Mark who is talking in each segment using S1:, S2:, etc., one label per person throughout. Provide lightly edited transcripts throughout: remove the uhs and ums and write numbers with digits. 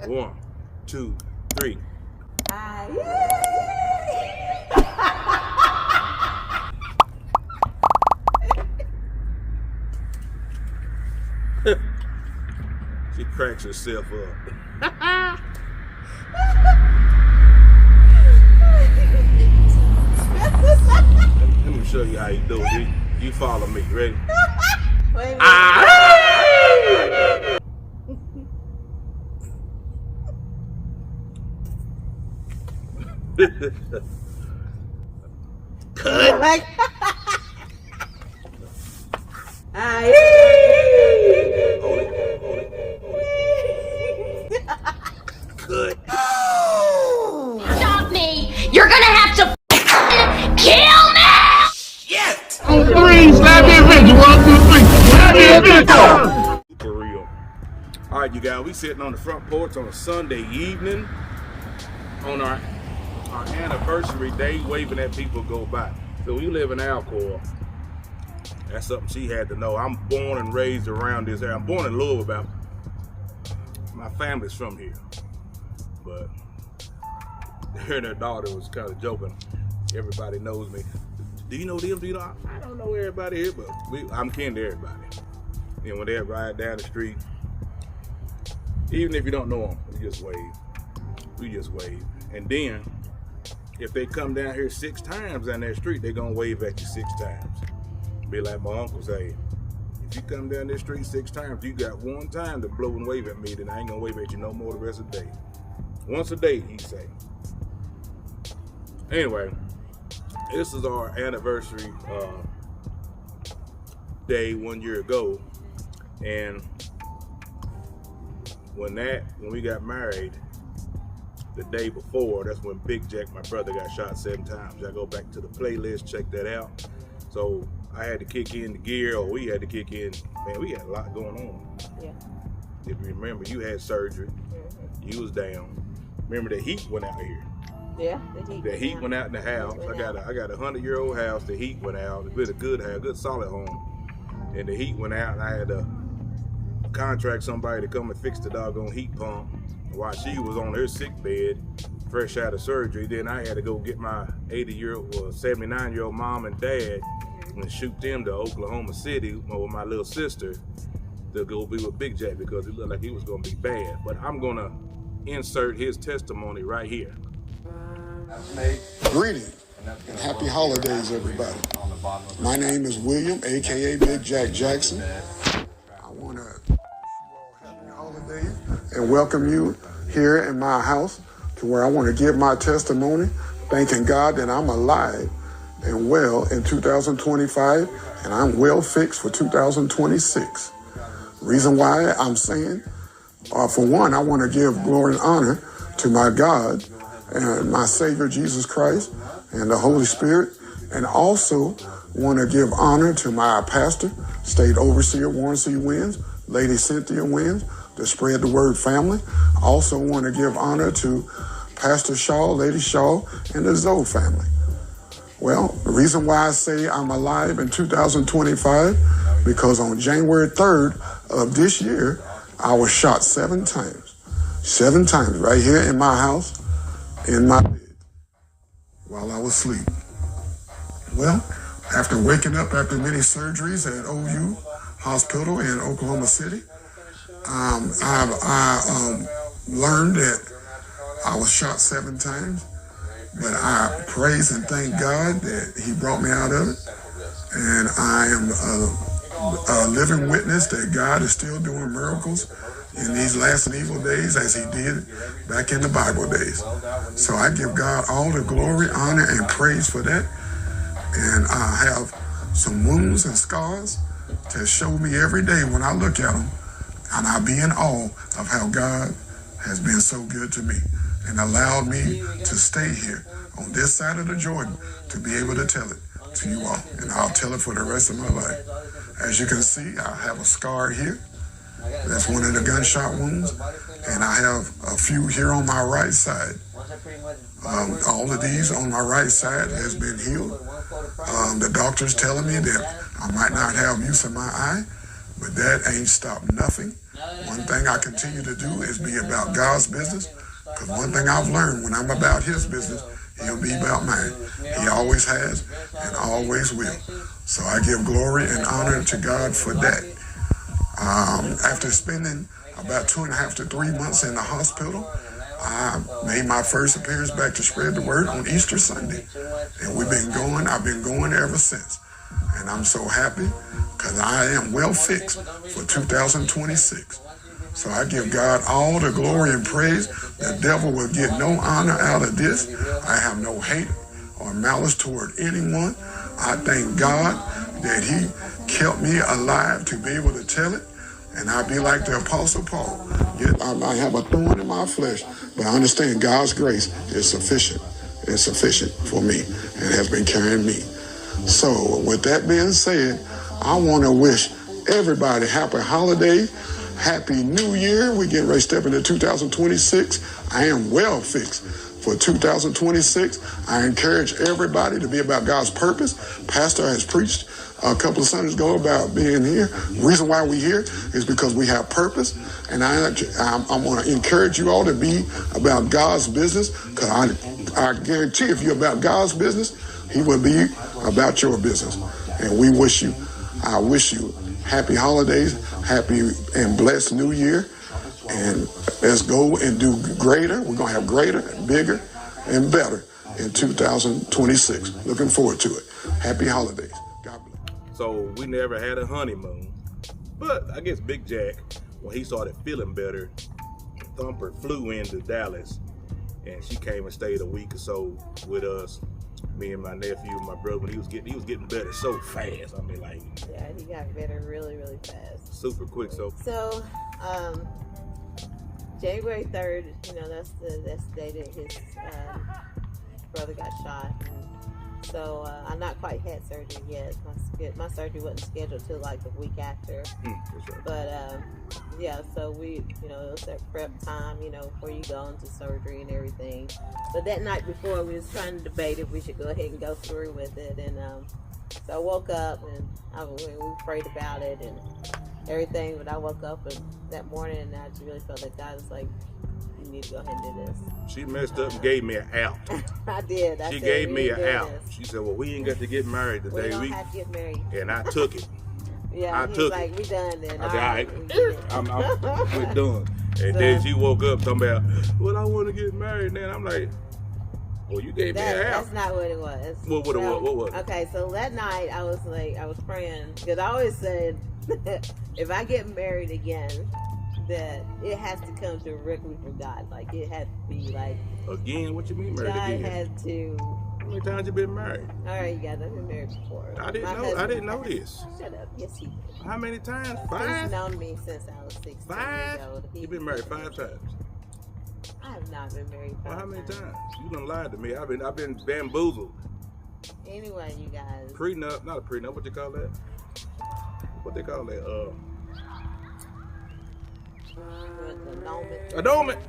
S1: 1, 2, 3. She cracks herself up. Let me show you how you do it. You follow me. Ready?
S2: Wait a minute.
S1: Cut.
S2: Like,
S1: Cut.
S3: Stop me! You're gonna have to kill me!
S1: Shit!
S4: On three, slap that bitch. 1, 2, 3. Slap that bitch.
S1: For real. All right, you guys, we sitting on the front porch on a Sunday evening on our anniversary day, waving at people go by. So we live in Alcoa. That's something she had to know. I'm born and raised around this area. I'm born in Louisville. My family's from here. But her and her daughter was kind of joking. Everybody knows me. Do you know them? Do you know? I don't know everybody here, but I'm kin to everybody. And when they ride down the street, even if you don't know them, we just wave. We just wave. And then, if they come down here 6 times down that street, they're gonna wave at you 6 times. Be like my uncle say, if you come down this street 6 times, you got 1 time to blow and wave at me, then I ain't gonna wave at you no more the rest of the day. Once a day, he say. Anyway, this is our anniversary day 1 year ago, and when we got married, the day before, that's when Big Jack, my brother, got shot 7 times. I go back to the playlist, check that out. So I had to kick in the gear, or we had to kick in. Man, we had a lot going on.
S2: yeah.
S1: If you remember, you had surgery. You was down. Remember the heat went out here.
S2: Yeah,
S1: The heat went out in the house. I got a 100-year-old house. The heat went out. It's been a good house, good solid home. And the heat went out, and I had to contract somebody to come and fix the doggone heat pump while she was on her sick bed, fresh out of surgery. Then I had to go get my 80-year-old or 79-year-old mom and dad and shoot them to Oklahoma City with my little sister to go be with Big Jack because it looked like he was gonna be bad. But I'm gonna insert his testimony right here.
S4: Greetings and happy holidays, everybody. My name is William, aka Big Jack Jackson. I want to wish you all happy holidays and welcome you here in my house to where I want to give my testimony, thanking God that I'm alive and well in 2025, and I'm well fixed for 2026. Reason why I'm saying, for one, I want to give glory and honor to my God and my Savior Jesus Christ and the Holy Spirit, and also want to give honor to my pastor, State Overseer Warren C. Wins, Lady Cynthia Wins, the Spread the Word family. I also want to give honor to Pastor Shaw, Lady Shaw, and the Zelle family. Well, the reason why I say I'm alive in 2025, because on January 3rd of this year, I was shot 7 times. 7 times right here in my house, in my bed, while I was asleep. Well, after waking up after many surgeries at OU Hospital in Oklahoma City, I learned that I was shot 7 times, but I praise and thank God that He brought me out of it. And I am a living witness that God is still doing miracles in these last and evil days as He did back in the Bible days. So I give God all the glory, honor, and praise for that. And I have some wounds and scars to show me every day when I look at them. And I be in awe of how God has been so good to me and allowed me to stay here on this side of the Jordan to be able to tell it to you all. And I'll tell it for the rest of my life. As you can see, I have a scar here. That's one of the gunshot wounds. And I have a few here on my right side. All of these on my right side has been healed. The doctor's telling me that I might not have use of my eye, but that ain't stopped nothing. One one thing I continue to do is be about God's business, because one thing I've learned, when I'm about his business, he'll be about mine. He always has and always will. So I give glory and honor to God for that. After spending about 2.5 to 3 months in the hospital, I made my first appearance back to spread the word on Easter Sunday. And I've been going ever since. And I'm so happy because I am well fixed for 2026. So I give God all the glory and praise. The devil will get no honor out of this. I have no hate or malice toward anyone. I thank God that he kept me alive to be able to tell it. And I be like the Apostle Paul. Yet I have a thorn in my flesh, but I understand God's grace is sufficient. It's sufficient for me and has been carrying me. So with that being said, I want to wish everybody happy holiday, happy new year. We're getting ready to step into 2026. I am well fixed for 2026. I encourage everybody to be about God's purpose. Pastor has preached a couple of Sundays ago about being here. The reason why we're here is because we have purpose. And I want to encourage you all to be about God's business, because I guarantee if you're about God's business, he will be about your business. And I wish you happy holidays, happy and blessed new year. And let's go and do greater. We're going to have greater and bigger and better in 2026. Looking forward to it. Happy holidays. God bless.
S1: So we never had a honeymoon. But I guess Big Jack, when he started feeling better, Thumper flew into Dallas. And she came and stayed a week or so with us. Me and my nephew, my brother, when he was getting better so fast. I mean, like,
S2: yeah, he got better really, really fast.
S1: Super quick. So
S2: January 3rd, that's the day that his brother got shot. And so I'm not quite had surgery yet. My surgery wasn't scheduled till like a week after.
S1: Sure.
S2: But yeah, so we, it was that prep time, before you go into surgery and everything. But that night before, we was trying to debate if we should go ahead and go through with it. And so I woke up and we prayed about it and everything. But I woke up that morning and I just really felt that God was like, you need to go ahead and do this.
S1: She messed up and gave me an out.
S2: I did.
S1: She gave me an out. She said, well, we ain't got to get married today.
S2: We don't have to get married.
S1: And I took it.
S2: Yeah,
S1: I took
S2: like,
S1: it.
S2: We done then.
S1: I said, all right, we're done. And then she woke up talking about, well, I want to get married now. I'm like, well, you gave me an out.
S2: That's not what it was.
S1: What was it?
S2: Okay, so that night I was praying, because I always said, if I get married again, that it has to come directly from God. Like, it had to be like...
S1: Again? What you mean married
S2: God
S1: again?
S2: God had to...
S1: How many times you been married?
S2: All right, you guys, I've been married before.
S1: I didn't know this.
S2: Shut up. Yes, he did.
S1: How many times?
S2: 5? He's known me since I was 16
S1: 5?
S2: years old.
S1: You've been married 5 times.
S2: I have not been married 5
S1: Well, how many
S2: times?
S1: You done lied to me. I've been bamboozled.
S2: Anyway, you guys.
S1: Prenup, not a prenup. What you call that? What they call that? Annulment.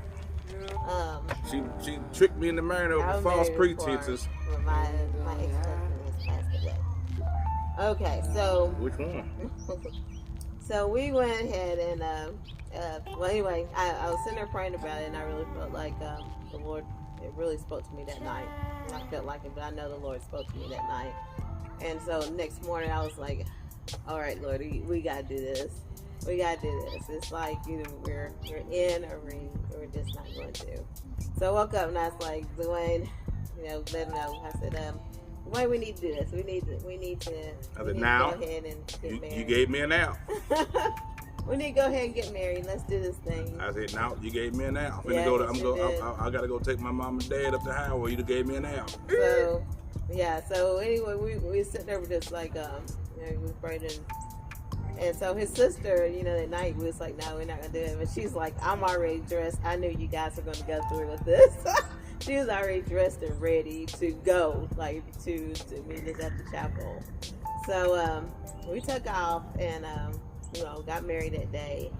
S1: She tricked me into marrying her with false pretenses.
S2: My ex-husband has passed away. Okay, so
S1: which one?
S2: So we went ahead and well, anyway, I was sitting there praying about it, and I really felt like the Lord, it really spoke to me that night. I felt like it, but I know the Lord spoke to me that night. And so next morning I was like, all right, Lord, we gotta do this. We gotta do this. It's like either we're in or we're just not going to. So I woke up and I was like, Dwayne, let him know. I said, Dwayne, we need to do this. We need to go ahead and get married.
S1: You gave me an out.
S2: We need to go ahead and get married. Let's do this thing.
S1: I said, no, you gave me an out.
S2: I
S1: gotta go take my mom and dad up the highway. You gave me an out.
S2: So yeah. So anyway, we sitting there with just like we prayed and so his sister, that night we was like, no, we're not gonna do it. But she's like, I'm already dressed. I knew you guys were gonna go through with this. She was already dressed and ready to go, like to meet us at the chapel. So we took off and got married that day.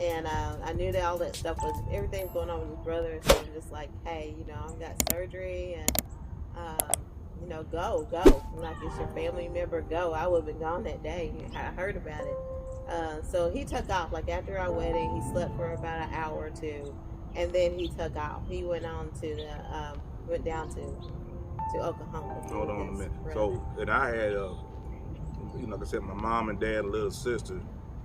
S2: And I knew that all that stuff was, everything was going on with his brother. So I'm just like, hey, I've got surgery and go. Like, it's your family member, go. I would have been gone that day. I heard about it. So he took off. Like after our wedding, he slept for about an hour or two, and then he took off. He went on to the went down to Oklahoma.
S1: Hold on a minute. So, and I had, like I said, my mom and dad, and little sister,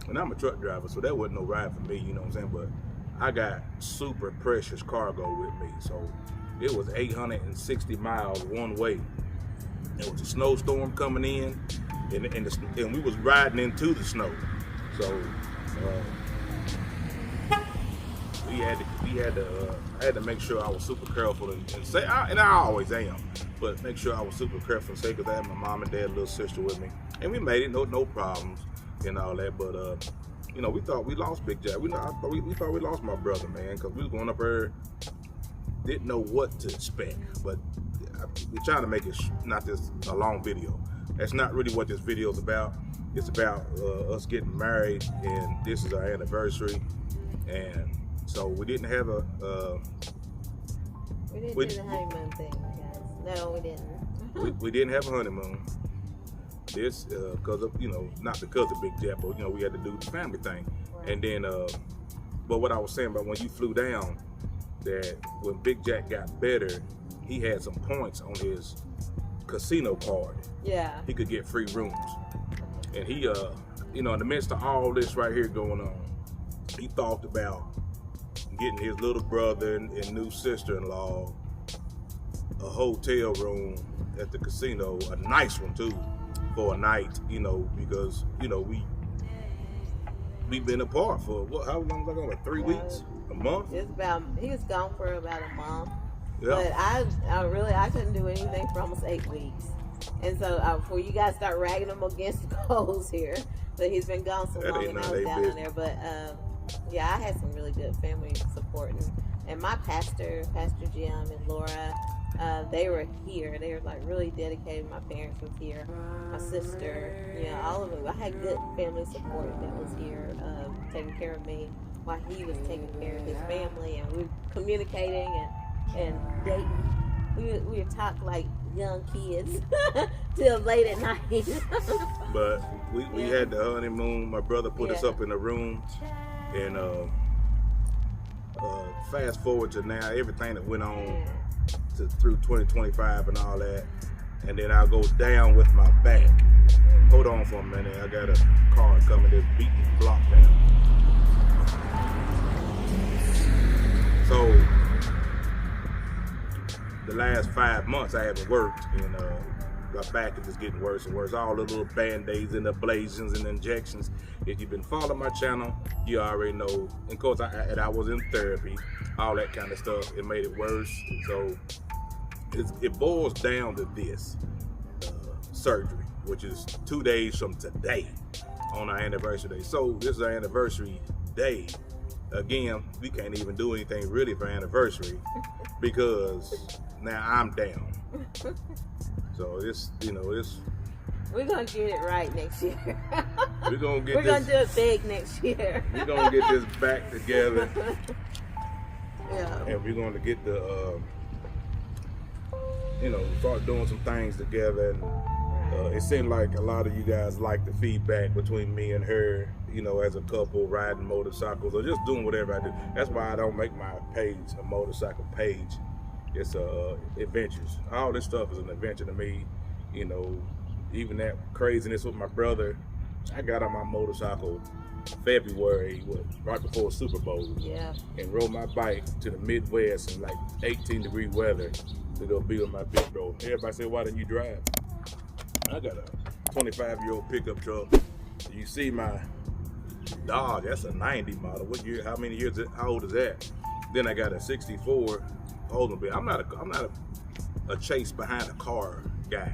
S1: and I'm a truck driver, so that wasn't no ride for me, you know what I'm saying? But I got super precious cargo with me, so it was 860 miles one way. There was a snowstorm coming in, and we was riding into the snow, so I had to make sure I was super careful and say, and I always am, but make sure I was super careful and say, because I had my mom and dad, little sister with me, and we made it, no problems and all that. But we thought we lost Big Jack. We thought we lost my brother, man, because we was going up there, didn't know what to expect. But we're trying to make it not this a long video. That's not really what this video is about. It's about us getting married, and this is our anniversary, and so we didn't have
S2: we didn't do the honeymoon thing, guys. No, we didn't.
S1: we didn't have a honeymoon. This because of not because of Big Jack, but we had to do the family thing. Right. And then but what I was saying about when you flew down, that when Big Jack got better, he had some points on his casino card.
S2: Yeah.
S1: He could get free rooms. And he in the midst of all this right here going on, he thought about getting his little brother and new sister-in-law a hotel room at the casino, a nice one too, for a night, because we've been apart for how long was I gone? Like 3 weeks? A month?
S2: He was gone for about a month.
S1: Yeah.
S2: But I couldn't do anything for almost 8 weeks. And so before you guys start ragging him against the goals here, but he's been gone so long and I was down in there. But yeah, I had some really good family support, and my Pastor Jim and Laura, they were here. They were like really dedicated. My parents was here, my sister, all of them. I had good family support that was here, taking care of me while he was taking care of his family, and we were communicating and dating. We would talk like young kids till late at night.
S1: But we had the honeymoon. My brother put us up in a room, and fast forward to now, everything that went on through 2025 and all that, and then I'll go down with my back. Hold on for a minute, I got a car coming that's beating the block down. So the last 5 months I haven't worked, and my back is just getting worse and worse. All the little band-aids and ablations and injections. If you've been following my channel, you already know. And of course, I was in therapy, all that kind of stuff. It made it worse. So it boils down to this surgery, which is 2 days from today on our anniversary day. So this is our anniversary day. Again, we can't even do anything really for anniversary because now I'm down. So it's
S2: we're gonna get it right next year.
S1: We're gonna do
S2: it big next year.
S1: We're gonna get this back together.
S2: Yeah.
S1: And we're gonna get the start doing some things together. And it seemed like a lot of you guys like the feedback between me and her, as a couple riding motorcycles or just doing whatever I do. That's why I don't make my page a motorcycle page. It's adventures. All this stuff is an adventure to me. Even that craziness with my brother. I got on my motorcycle February, right before Super Bowl.
S2: Yeah. And
S1: rode my bike to the Midwest in like 18-degree weather to go be with my big bro. Everybody said, "Why didn't you drive?" I got a 25-year-old pickup truck. You see my Dodge, that's a 90 model. What year? How old is that? Then I got a 64 Oldsmobile. I'm not a chase behind a car guy.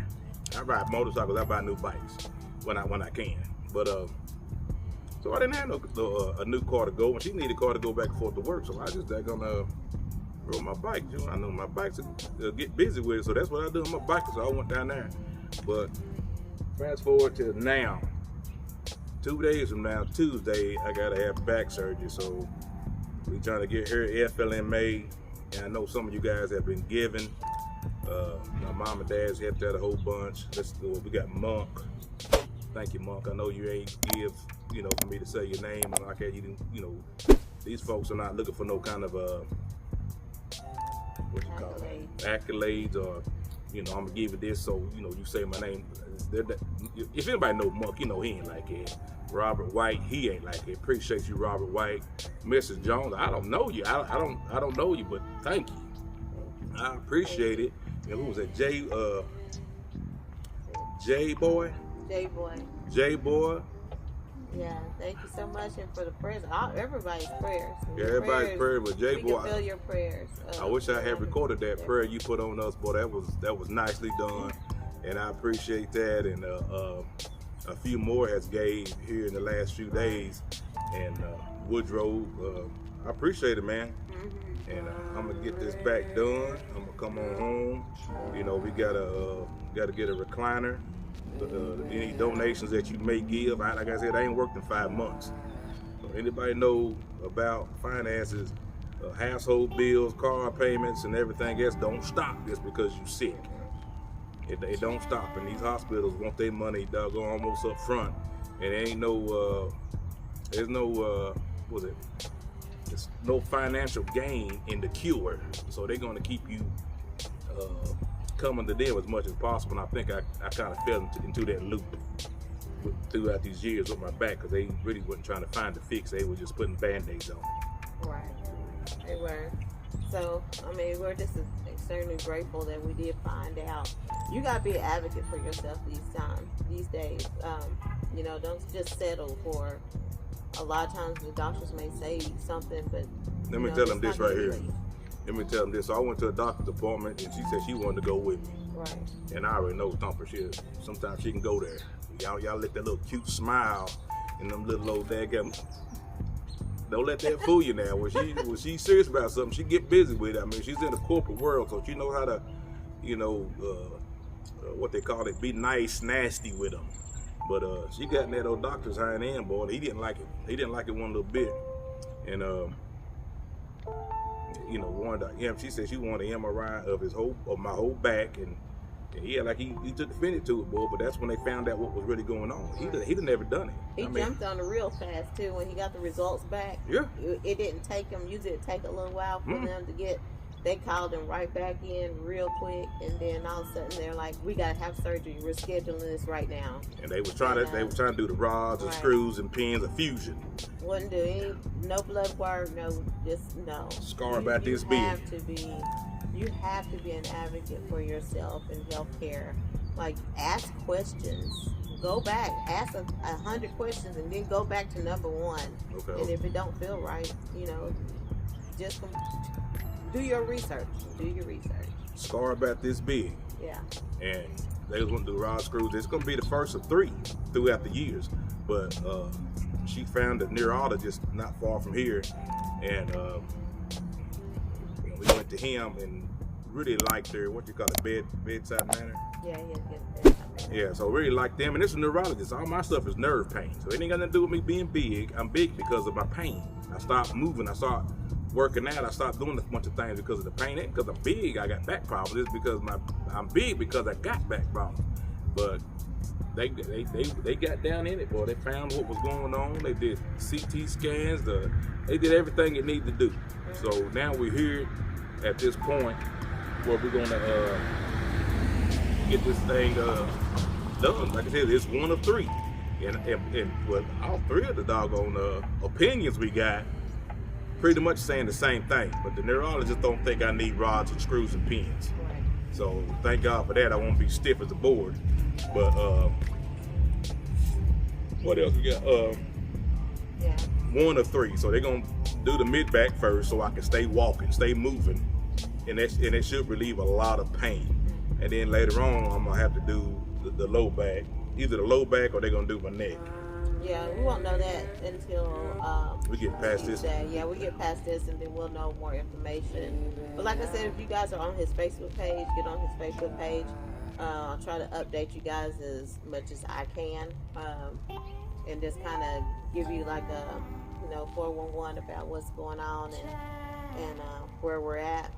S1: I ride motorcycles. I buy new bikes when I can. But so I didn't have a new car to go, and she needed a car to go back and forth to work. So I just gonna rode my bike. I know my bikes get busy with it, so that's what I do. I'm a biker, so I went down there. But fast forward to now, 2 days from now, Tuesday, I gotta have back surgery. So we trying to get her FLMA, and I know some of you guys have been giving. My mom and dad's helped out a whole bunch. We got Monk. Thank you, Monk. I know you ain't give for me to say your name and like that. These folks are not looking for no kind of what you call it, accolades, or I'm gonna give you this, so you say my name. If anybody know Monk, he ain't like it. Robert White, he ain't like it. Appreciate you, Robert White. Mrs. Jones, I don't know you. I don't know you, but thank you. I appreciate it. And who was that? J Boy. J Boy.
S2: Yeah, thank you so much, and for the prayers, everybody's prayers.
S1: Yeah, everybody's prayers, but J Boy,
S2: we can feel your prayers.
S1: I wish I had recorded that prayer you put on us, boy. That was nicely done, and I appreciate that. And a few more has gave here in the last few days, and Woodrow, I appreciate it, man. And I'm gonna get this back done. I'm gonna come on home. We gotta get a recliner. Any donations that you may give, like I said, I ain't worked in 5 months. So anybody know about finances, household bills, car payments, and everything else, don't stop just because you're sick. They don't stop, and these hospitals want their money doggone almost up front, and there's no there's no financial gain in the cure, so they're going to keep you coming to them as much as possible. And I think I kind of fell into that loop throughout these years with my back, because they really weren't trying to find the fix. They were just putting Band-Aids on.
S2: Right, they were. So, we're just extremely grateful that we did find out. You got to be an advocate for yourself these days. Don't just settle for, a lot of times the doctors may say something, but
S1: let me tell them this right here. Let me tell them this. So I went to a doctor's appointment, and she said she wanted to go with me.
S2: Right.
S1: And I already know Thumper. Sometimes she can go there. Y'all let that little cute smile and them little old daggum. Don't let that fool you now. When she's serious about something, she get busy with it. She's in the corporate world, so she knows how to, what they call it, be nice, nasty with them. But she got in that old doctor's hind end, boy. He didn't like it. He didn't like it one little bit. And she said she wanted an MRI of my whole back, and yeah, like he took offended to it, boy. But that's when they found out what was really going on. He'd never done it.
S2: He jumped on it real fast too when he got the results back.
S1: Yeah,
S2: it didn't take him. Usually it take a little while for them to get. They called him right back in real quick, and then all of a sudden they're like, "We gotta have surgery. We're scheduling this right now."
S1: And they was trying to do the rods and screws and pins, a fusion.
S2: Wouldn't do no blood work, no.
S1: Scar about this big.
S2: You have to be an advocate for yourself in healthcare. Like, ask questions. Go back, ask 100 questions, and then go back to number one.
S1: Okay.
S2: And if it don't feel right, just do your research.
S1: Scar about this big.
S2: Yeah.
S1: And they was going to do rod screws. It's going to be the first of 3 throughout the years. But she found a neurologist not far from here, and we went to him and really liked her. What you call it, bedside manner?
S2: Yeah.
S1: Yeah, so really liked them. And this is a neurologist. All my stuff is nerve pain, so it ain't got nothing to do with me being big. I'm big because of my pain. I stopped moving. I started working out. I stopped doing a bunch of things because of the pain. It ain't because I'm big, I got back problems. It's because I'm big because I got back problems. But they got down in it, boy. They found what was going on. They did CT scans. They did everything it needed to do. So now we're here at this point where we're gonna get this thing done. Like I said, it's 1 of 3, and with all 3 of the doggone opinions we got, pretty much saying the same thing. But the neurologist don't think I need rods and screws and pins.
S2: Right.
S1: So thank God for that. I won't be stiff as a board. But what else we got? 1 of 3. So they're gonna do the mid back first, so I can stay walking, stay moving, and it should relieve a lot of pain. And then later on, I'm gonna have to do the low back, either the low back or they're gonna do my neck.
S2: Yeah, we won't know that until
S1: we get past this.
S2: Yeah, we get past this, and then we'll know more information. But like I said, if you guys are on his Facebook page, get on his Facebook page. I'll try to update you guys as much as I can, and just kind of give you like a 411 about what's going on and where we're at,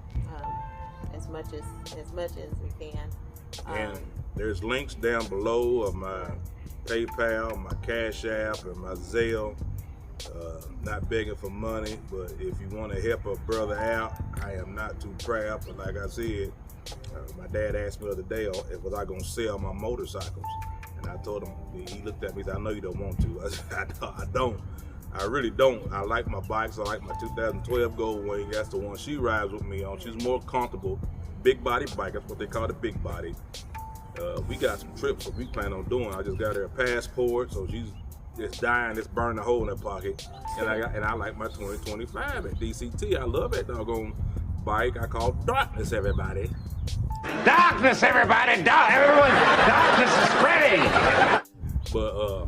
S2: as much as we can.
S1: And there's links down below of my PayPal, my Cash App, and my Zelle. Not begging for money, but if you want to help a brother out, I am not too proud. But like I said, my dad asked me the other day if was I gonna sell my motorcycles, and I told him. He looked at me and said, "I know you don't want to." I said, "I don't. I really don't. I like my bikes. I like my 2012 Goldwing. That's the one she rides with me on. She's more comfortable. Big body bike. That's what they call the big body. We got some trips that we plan on doing. I just got her a passport, so she's just dying. It's burning a hole in her pocket. And I like my 2025 at DCT. I love that doggone bike. I call darkness, everybody.
S5: Darkness, everybody! Everyone! Darkness is spreading!
S1: But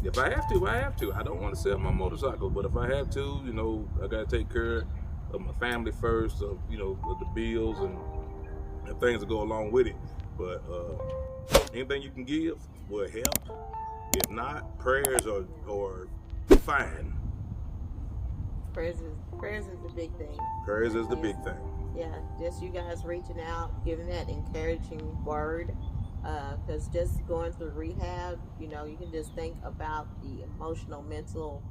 S1: if I have to, I have to. I don't want to sell my motorcycle, but if I have to, you know, I gotta take care of my family first, of, you know, of the bills and things that go along with it. But anything you can give will help. If not, prayers are fine.
S2: Prayers is the big thing.
S1: Prayers is the big thing.
S2: Yeah, just you guys reaching out, giving that encouraging word. Because just going through rehab, you know, you can just think about the emotional, mental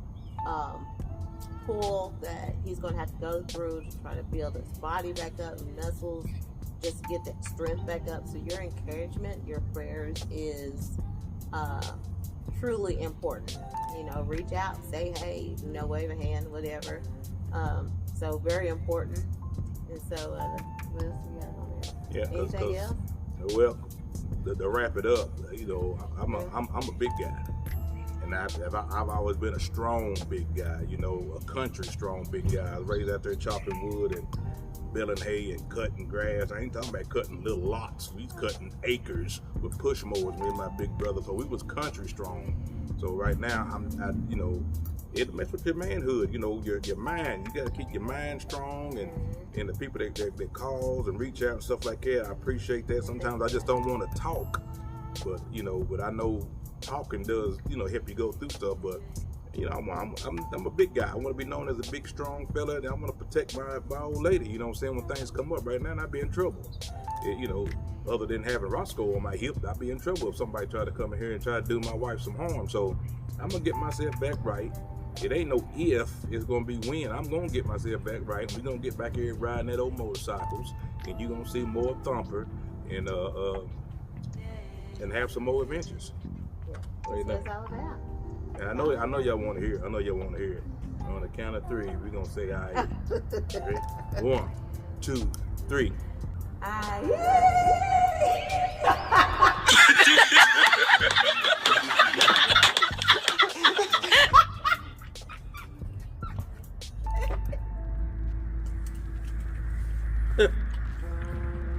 S2: pull that he's going to have to go through to try to build his body back up, muscles, just to get that strength back up. So your encouragement, your prayers is truly important. You know, reach out, say hey, you know, wave a hand, whatever. So very important. And so, what else we got on there?
S1: Yeah,
S2: anything else?
S1: Well, to wrap it up, you know, I'm a big guy, and I've always been a strong big guy. You know, a country strong big guy. I was raised out there chopping wood and baling hay and cutting grass. I ain't talking about cutting little lots. We was cutting acres with push mowers, me and my big brother. So we was country strong. So right now, you know, it messes with your manhood. You know, your mind. You got to keep your mind strong, and the people that calls and reach out and stuff like that. I appreciate that. Sometimes I just don't want to talk, but you know, but I know talking does, you know, help you go through stuff. But you know, I'm a big guy. I want to be known as a big, strong fella, and I want to protect my old lady. You know what I'm saying? When things come up right now, and I'd be in trouble. You know, other than having Roscoe on my hip, I'd be in trouble if somebody tried to come in here and try to do my wife some harm. So I'm gonna get myself back right. It ain't no if, it's gonna be when. I'm gonna get myself back right. We're gonna get back here riding that old motorcycles, and you're gonna see more Thumper and have some more adventures.
S2: That's all about.
S1: And I know y'all wanna hear it. I know y'all wanna hear it. On the count of three, we're gonna say aye. 1, 2, 3.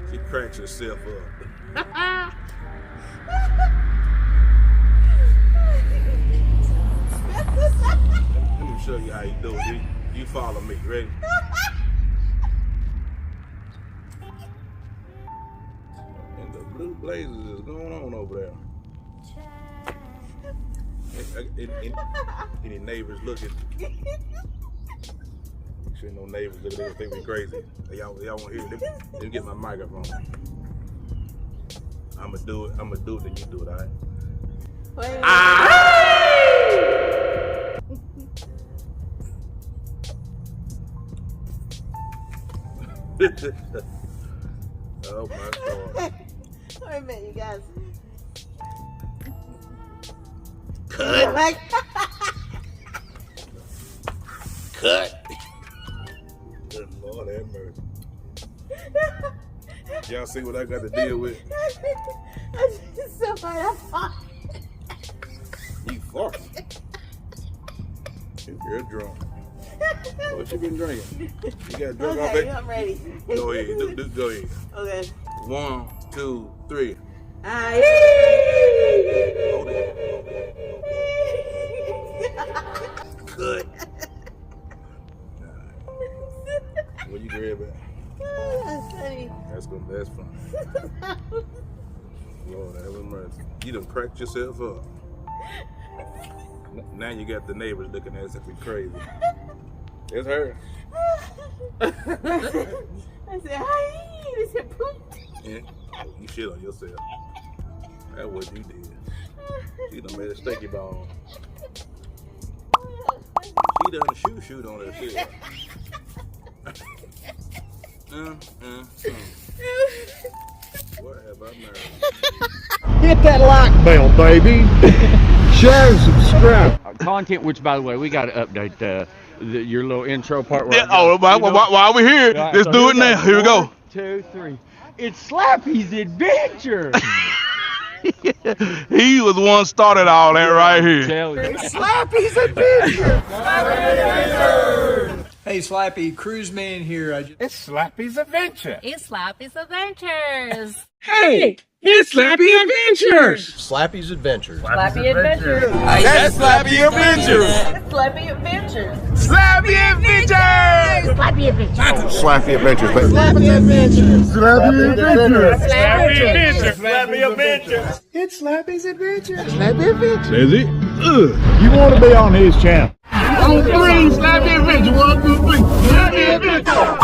S1: She cracks herself up. Let me show you how you do it. You follow me, ready? And the blue blazes is going on over there. Any neighbors looking? Sure, no neighbors looking at think we crazy. Y'all want to hear it? Let me get my microphone. I'ma do it. Then you do it, all right?
S2: Wait.
S1: Oh my God.
S2: Wait a minute, you guys.
S1: Cut. Cut. Good Lord have mercy. Y'all see what I got to deal with?
S2: So I fought.
S1: You farting. You're drunk. What you been drinking? You got drunk all
S2: Okay,
S1: day?
S2: I'm ready.
S1: Go ahead. Go ahead.
S2: Okay.
S1: 1, 2, 3.
S2: Aye.
S1: Hold it. Good. What you grab at?
S2: That's funny.
S1: That's fun. Lord have mercy. You done cracked yourself up. Now you got the neighbors looking at us like we crazy. It's her.
S2: I said, hi. They said, poop.
S1: Yeah. You shit on yourself. That's what you did. She done made a sticky ball. She done a shoot on her shit. What have I married?
S6: Hit that like bell, baby. Share and subscribe.
S7: Content, which by the way, we got to update your little intro part.
S8: Yeah, while we're here, let's do it now. Here we go.
S7: 1, 2, 3. It's Slappy's Adventure.
S8: He was the one started all that right here.
S6: Slappy's Adventure.
S9: Hey, Slappy, Cruise Man here.
S5: It's Slappy's Adventure.
S3: It's Slappy's Adventures.
S6: Hey, it's Slappy Adventures.
S9: Slappy's Adventures.
S3: Slappy Adventures.
S8: That's Slappy Adventures.
S3: Slappy Adventures.
S8: Slappy Adventures.
S3: Slappy Adventures.
S4: Slappy Adventures, baby.
S6: Slappy Adventures. Slappy Adventures.
S8: Slappy Adventures. Slappy Adventures.
S6: It's Slappy's Adventures. Slappy Adventures.
S8: Is it?
S6: You want to be on his channel?
S8: On 3, Slappy Adventure. 1, 2, 3. Slappy Adventure.